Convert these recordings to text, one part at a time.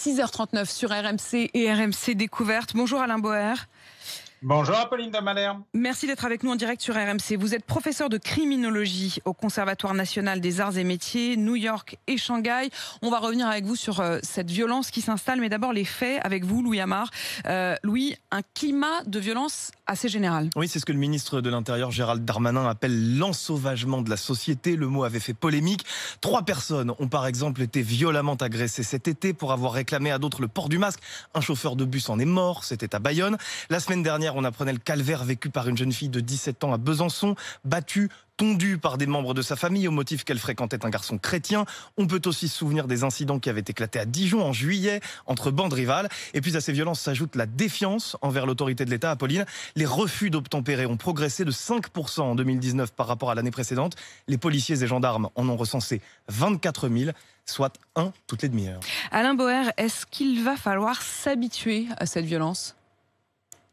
6h39 sur RMC et RMC Découverte. Bonjour Alain Boer. Bonjour Apolline de Malherbe. Merci d'être avec nous en direct sur RMC. Vous êtes professeur de criminologie au Conservatoire national des arts et métiers, New York et Shanghai. On va revenir avec vous sur cette violence qui s'installe, mais d'abord les faits avec vous, Louis Amar. Louis, un climat de violence assez général. Oui, c'est ce que le ministre de l'Intérieur, Gérald Darmanin, appelle l'ensauvagement de la société. Le mot avait fait polémique. 3 personnes ont par exemple été violemment agressées cet été pour avoir réclamé à d'autres le port du masque. Un chauffeur de bus en est mort, c'était à Bayonne. La semaine dernière, on apprenait le calvaire vécu par une jeune fille de 17 ans à Besançon, battue, tondue par des membres de sa famille au motif qu'elle fréquentait un garçon chrétien. On peut aussi se souvenir des incidents qui avaient éclaté à Dijon en juillet entre bandes rivales. Et puis à ces violences s'ajoute la défiance envers l'autorité de l'État. Apolline, les refus d'obtempérer ont progressé de 5% en 2019 par rapport à l'année précédente. Les policiers et gendarmes en ont recensé 24 000, soit un toutes les demi-heures. Alain Boer, est-ce qu'il va falloir s'habituer à cette violence ?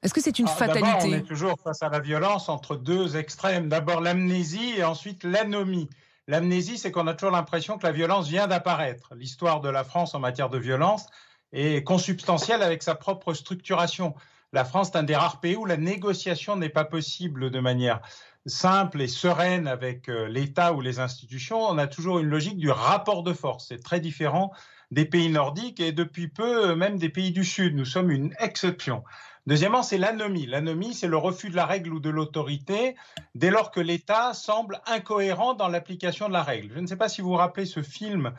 Est-ce que c'est une fatalité ? D'abord, on est toujours face à la violence entre deux extrêmes. D'abord l'amnésie et ensuite l'anomie. L'amnésie, c'est qu'on a toujours l'impression que la violence vient d'apparaître. L'histoire de la France en matière de violence est consubstantielle avec sa propre structuration. La France est un des rares pays où la négociation n'est pas possible de manière simple et sereine avec l'État ou les institutions. On a toujours une logique du rapport de force. C'est très différent des pays nordiques et depuis peu même des pays du Sud. Nous sommes une exception. Deuxièmement, c'est l'anomie. L'anomie, c'est le refus de la règle ou de l'autorité dès lors que l'État semble incohérent dans l'application de la règle. Je ne sais pas si vous vous rappelez ce film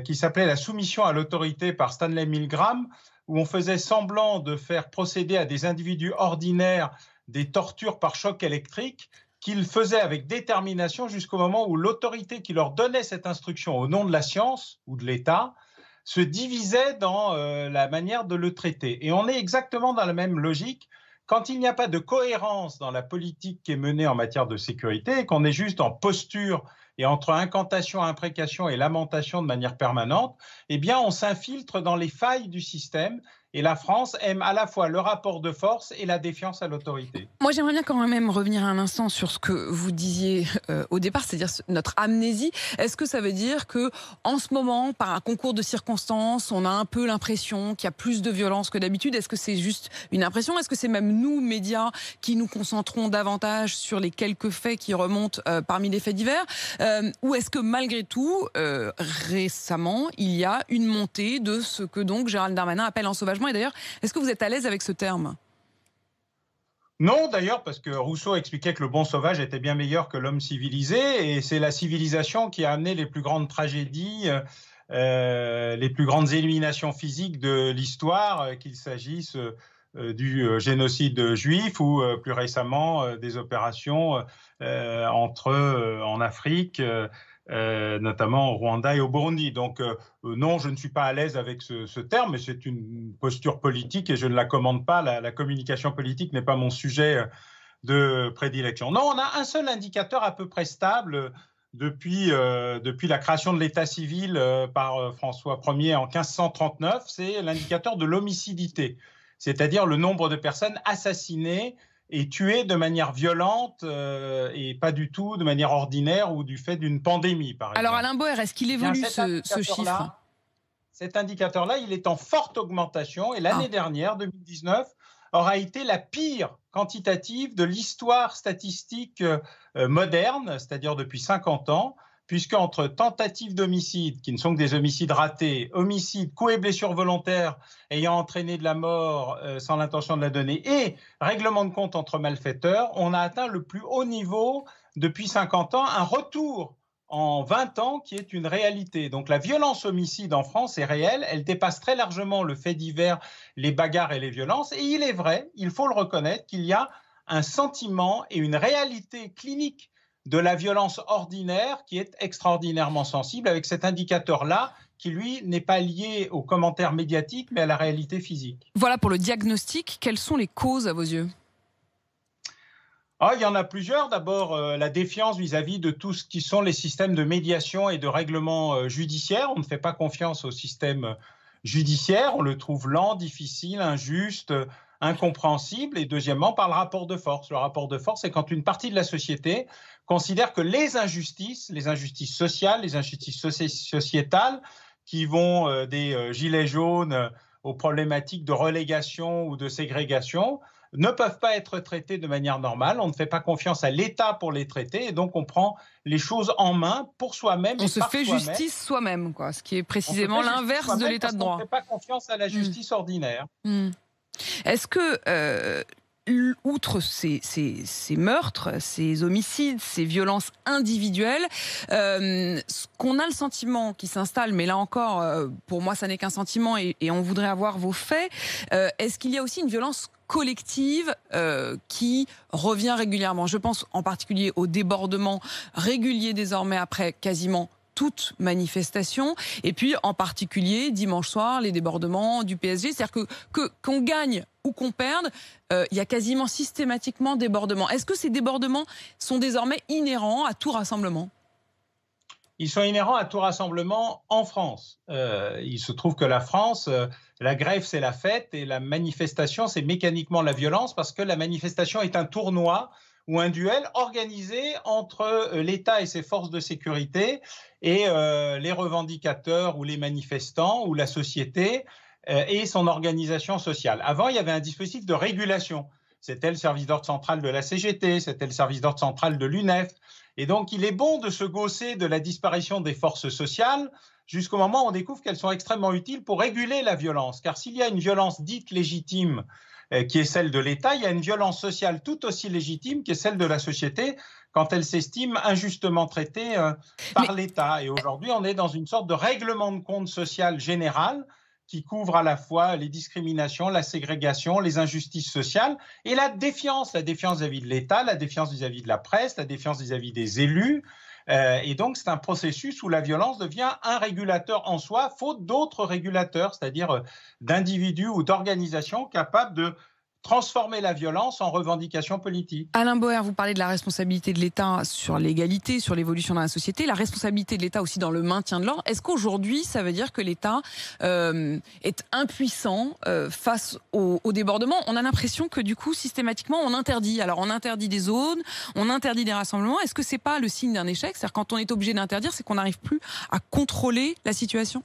qui s'appelait « La soumission à l'autorité » par Stanley Milgram, où on faisait semblant de faire procéder à des individus ordinaires des tortures par choc électrique qu'ils faisaient avec détermination jusqu'au moment où l'autorité qui leur donnait cette instruction au nom de la science ou de l'État se divisait dans la manière de le traiter. Et on est exactement dans la même logique quand il n'y a pas de cohérence dans la politique qui est menée en matière de sécurité et qu'on est juste en posture et entre incantation, imprécation et lamentation de manière permanente, eh bien on s'infiltre dans les failles du système. Et la France aime à la fois le rapport de force et la défiance à l'autorité. Moi, j'aimerais bien quand même revenir un instant sur ce que vous disiez au départ, c'est-à-dire notre amnésie. Est-ce que ça veut dire que, en ce moment, par un concours de circonstances, on a un peu l'impression qu'il y a plus de violence que d'habitude ? Est-ce que c'est juste une impression ? Est-ce que c'est même nous, médias, qui nous concentrons davantage sur les quelques faits qui remontent parmi les faits divers ? Ou est-ce que, malgré tout, récemment, il y a une montée de ce que donc Gérald Darmanin appelle ensauvagement ? Et d'ailleurs, est-ce que vous êtes à l'aise avec ce terme ? Non, d'ailleurs, parce que Rousseau expliquait que le bon sauvage était bien meilleur que l'homme civilisé, et c'est la civilisation qui a amené les plus grandes tragédies, les plus grandes éliminations physiques de l'histoire, qu'il s'agisse du génocide juif ou plus récemment des opérations en Afrique, notamment au Rwanda et au Burundi. Donc non, je ne suis pas à l'aise avec ce terme, mais c'est une posture politique et je ne la commande pas. La communication politique n'est pas mon sujet de prédilection. Non, on a un seul indicateur à peu près stable depuis la création de l'État civil par François Ier en 1539, c'est l'indicateur de l'homicidité, c'est-à-dire le nombre de personnes assassinées et tués de manière violente et pas du tout de manière ordinaire ou du fait d'une pandémie, par exemple. Alors Alain Boer, est-ce qu'il évolue ce chiffre ? Cet indicateur-là, il est en forte augmentation et l'année dernière, 2019, aura été la pire quantitative de l'histoire statistique moderne, c'est-à-dire depuis 50 ans, puisque entre tentatives d'homicide, qui ne sont que des homicides ratés, homicides, coups et blessures volontaires ayant entraîné de la mort sans l'intention de la donner, et règlement de compte entre malfaiteurs, on a atteint le plus haut niveau depuis 50 ans, un retour en 20 ans qui est une réalité. Donc la violence homicide en France est réelle, elle dépasse très largement le fait divers, les bagarres et les violences, et il est vrai, il faut le reconnaître, qu'il y a un sentiment et une réalité clinique de la violence ordinaire qui est extraordinairement sensible avec cet indicateur-là qui, lui, n'est pas lié aux commentaires médiatiques mais à la réalité physique. Voilà pour le diagnostic. Quelles sont les causes à vos yeux ? Il y en a plusieurs. D'abord, la défiance vis-à-vis de tout ce qui sont les systèmes de médiation et de règlement judiciaire. On ne fait pas confiance au système judiciaire. On le trouve lent, difficile, injuste, incompréhensible. Et deuxièmement, par le rapport de force. Le rapport de force, c'est quand une partie de la société considère que les injustices sociales, les injustices sociétales, qui vont des gilets jaunes aux problématiques de relégation ou de ségrégation, ne peuvent pas être traités de manière normale. On ne fait pas confiance à l'État pour les traiter et donc on prend les choses en main pour soi-même. On se fait justice soi-même, quoi, ce qui est précisément l'inverse de l'état de droit. On ne fait pas confiance à la justice ordinaire. Est-ce que, outre ces meurtres, ces homicides, ces violences individuelles, ce qu'on a le sentiment qui s'installe, mais là encore, pour moi, ça n'est qu'un sentiment et on voudrait avoir vos faits, est-ce qu'il y a aussi une violence collective qui revient régulièrement? Je pense en particulier aux débordements réguliers désormais après quasiment toute manifestation, et puis en particulier dimanche soir les débordements du PSG, c'est-à-dire qu'on gagne ou qu'on perde, il y a quasiment systématiquement débordements. Est-ce que ces débordements sont désormais inhérents à tout rassemblement? Ils sont inhérents à tout rassemblement en France. Il se trouve que la France, la grève c'est la fête et la manifestation c'est mécaniquement la violence, parce que la manifestation est un tournoi ou un duel organisé entre l'État et ses forces de sécurité et les revendicateurs ou les manifestants ou la société et son organisation sociale. Avant, il y avait un dispositif de régulation. C'était le service d'ordre central de la CGT, c'était le service d'ordre central de l'UNEF. Et donc, il est bon de se gausser de la disparition des forces sociales jusqu'au moment où on découvre qu'elles sont extrêmement utiles pour réguler la violence. Car s'il y a une violence dite légitime, qui est celle de l'État, il y a une violence sociale tout aussi légitime qui est celle de la société quand elle s'estime injustement traitée par l'État. Et aujourd'hui, on est dans une sorte de règlement de compte social général qui couvre à la fois les discriminations, la ségrégation, les injustices sociales et la défiance vis-à-vis de l'État, la défiance vis-à-vis de la presse, la défiance vis-à-vis des élus. Et donc, c'est un processus où la violence devient un régulateur en soi, faute d'autres régulateurs, c'est-à-dire d'individus ou d'organisations capables de transformer la violence en revendication politique. Alain Boer, vous parlez de la responsabilité de l'État sur l'égalité, sur l'évolution dans la société, la responsabilité de l'État aussi dans le maintien de l'ordre. Est-ce qu'aujourd'hui, ça veut dire que l'État est impuissant face au débordement? On a l'impression que du coup, systématiquement, on interdit. Alors, on interdit des zones, on interdit des rassemblements. Est-ce que c'est pas le signe d'un échec? C'est-à-dire quand on est obligé d'interdire, c'est qu'on n'arrive plus à contrôler la situation?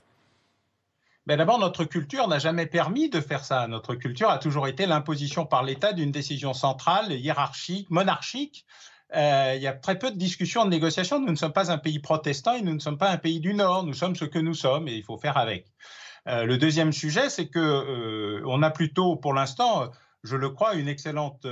Ben d'abord, notre culture n'a jamais permis de faire ça. Notre culture a toujours été l'imposition par l'État d'une décision centrale, hiérarchique, monarchique. Il y a très peu de discussions, de négociations. Nous ne sommes pas un pays protestant et nous ne sommes pas un pays du Nord. Nous sommes ce que nous sommes et il faut faire avec. Le deuxième sujet, c'est qu'on a plutôt, pour l'instant, je le crois, une excellente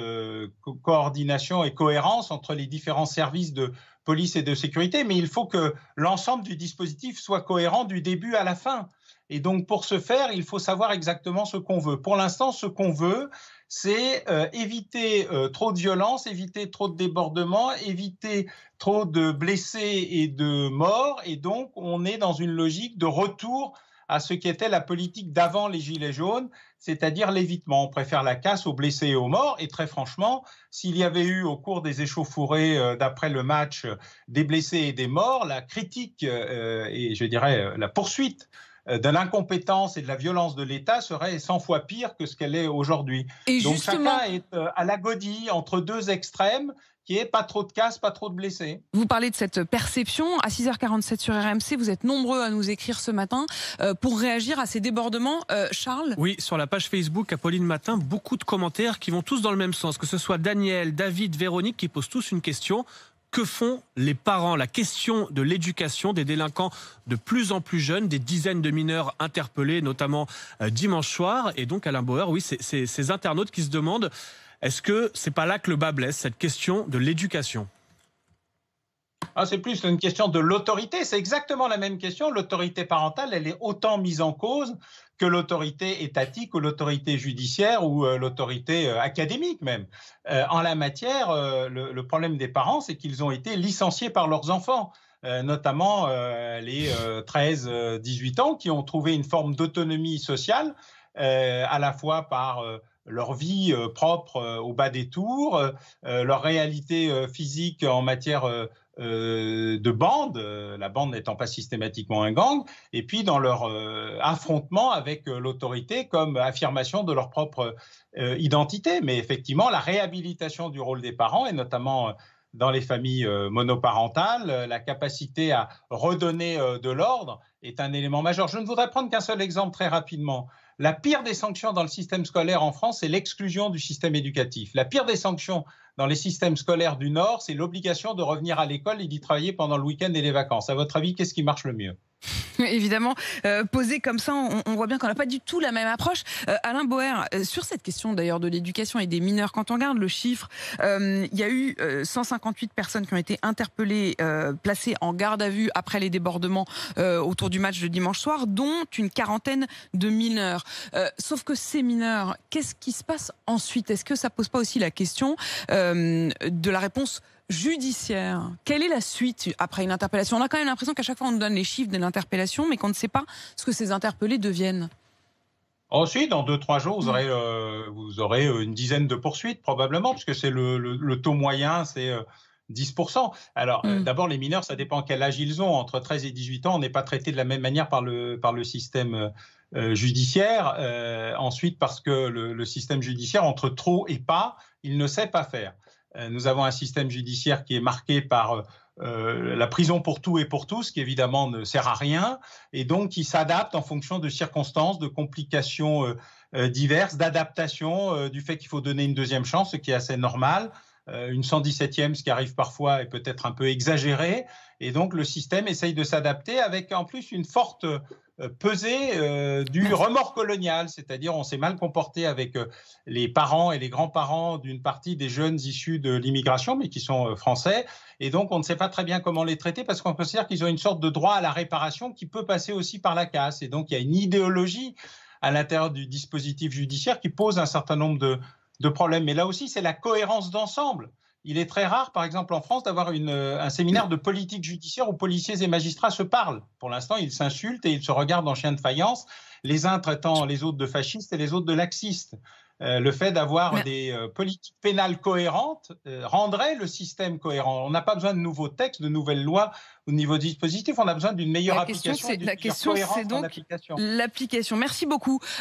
coordination et cohérence entre les différents services de police et de sécurité, mais il faut que l'ensemble du dispositif soit cohérent du début à la fin. Et donc, pour ce faire, il faut savoir exactement ce qu'on veut. Pour l'instant, ce qu'on veut, c'est éviter trop de violence, éviter trop de débordements, éviter trop de blessés et de morts. Et donc, on est dans une logique de retour à ce qu'était la politique d'avant les Gilets jaunes, c'est-à-dire l'évitement. On préfère la casse aux blessés et aux morts. Et très franchement, s'il y avait eu au cours des échauffourées d'après le match des blessés et des morts, la critique et je dirais la poursuite de l'incompétence et de la violence de l'État serait 100 fois pire que ce qu'elle est aujourd'hui. Donc chacun est à la godille entre deux extrêmes, qui est pas trop de casse, pas trop de blessés. Vous parlez de cette perception. À 6h47 sur RMC, vous êtes nombreux à nous écrire ce matin pour réagir à ces débordements. Charles? Oui, sur la page Facebook Apolline Matin, beaucoup de commentaires qui vont tous dans le même sens. Que ce soit Daniel, David, Véronique, qui posent tous une question. Que font les parents? La question de l'éducation des délinquants de plus en plus jeunes, des dizaines de mineurs interpellés, notamment dimanche soir. Et donc, Alain Boer, oui, c'est ces internautes qui se demandent, est-ce que c'est pas là que le bas blesse, cette question de l'éducation? C'est plus une question de l'autorité. C'est exactement la même question. L'autorité parentale, elle est autant mise en cause que l'autorité étatique ou l'autorité judiciaire ou l'autorité académique même. En la matière, le problème des parents, c'est qu'ils ont été licenciés par leurs enfants, notamment les 13-18 ans qui ont trouvé une forme d'autonomie sociale, à la fois par leur vie propre au bas des tours, leur réalité physique en matière de bande, la bande n'étant pas systématiquement un gang, et puis dans leur affrontement avec l'autorité comme affirmation de leur propre identité. Mais effectivement, la réhabilitation du rôle des parents, et notamment dans les familles monoparentales. La capacité à redonner de l'ordre est un élément majeur. Je ne voudrais prendre qu'un seul exemple très rapidement. La pire des sanctions dans le système scolaire en France, c'est l'exclusion du système éducatif. La pire des sanctions dans les systèmes scolaires du Nord, c'est l'obligation de revenir à l'école et d'y travailler pendant le week-end et les vacances. À votre avis, qu'est-ce qui marche le mieux ? Évidemment, posé comme ça, on voit bien qu'on n'a pas du tout la même approche. Alain Boer, sur cette question d'ailleurs de l'éducation et des mineurs, quand on regarde le chiffre, il y a eu 158 personnes qui ont été interpellées, placées en garde à vue après les débordements autour du match de dimanche soir, dont une quarantaine de mineurs. Sauf que ces mineurs, qu'est-ce qui se passe ensuite ? Est-ce que ça pose pas aussi la question de la réponse judiciaire? Quelle est la suite après une interpellation? On a quand même l'impression qu'à chaque fois on nous donne les chiffres de l'interpellation, mais qu'on ne sait pas ce que ces interpellés deviennent. Ensuite, dans 2-3 jours, vous aurez une dizaine de poursuites probablement, puisque c'est le taux moyen, c'est 10%. Alors, d'abord, les mineurs, ça dépend quel âge ils ont. Entre 13 et 18 ans, on n'est pas traité de la même manière par le système judiciaire. Ensuite, parce que le système judiciaire, entre trop et pas, il ne sait pas faire. Nous avons un système judiciaire qui est marqué par la prison pour tout et pour tous, qui évidemment ne sert à rien, et donc qui s'adapte en fonction de circonstances, de complications diverses, d'adaptation, du fait qu'il faut donner une deuxième chance, ce qui est assez normal. Une 117e, ce qui arrive parfois, est peut-être un peu exagéré. Et donc, le système essaye de s'adapter avec en plus une forte pesée du remords colonial. C'est-à-dire, on s'est mal comporté avec les parents et les grands-parents d'une partie des jeunes issus de l'immigration, mais qui sont français. Et donc, on ne sait pas très bien comment les traiter parce qu'on considère qu'ils ont une sorte de droit à la réparation qui peut passer aussi par la casse. Et donc, il y a une idéologie à l'intérieur du dispositif judiciaire qui pose un certain nombre de problèmes. Mais là aussi, c'est la cohérence d'ensemble. Il est très rare, par exemple en France, d'avoir un séminaire de politique judiciaire où policiers et magistrats se parlent. Pour l'instant, ils s'insultent et ils se regardent en chien de faïence, les uns traitant les autres de fascistes et les autres de laxistes. Le fait d'avoir des politiques pénales cohérentes rendrait le système cohérent. On n'a pas besoin de nouveaux textes, de nouvelles lois ou de nouveaux dispositifs. On a besoin d'une meilleure application. La question, c'est donc l'application. Merci beaucoup.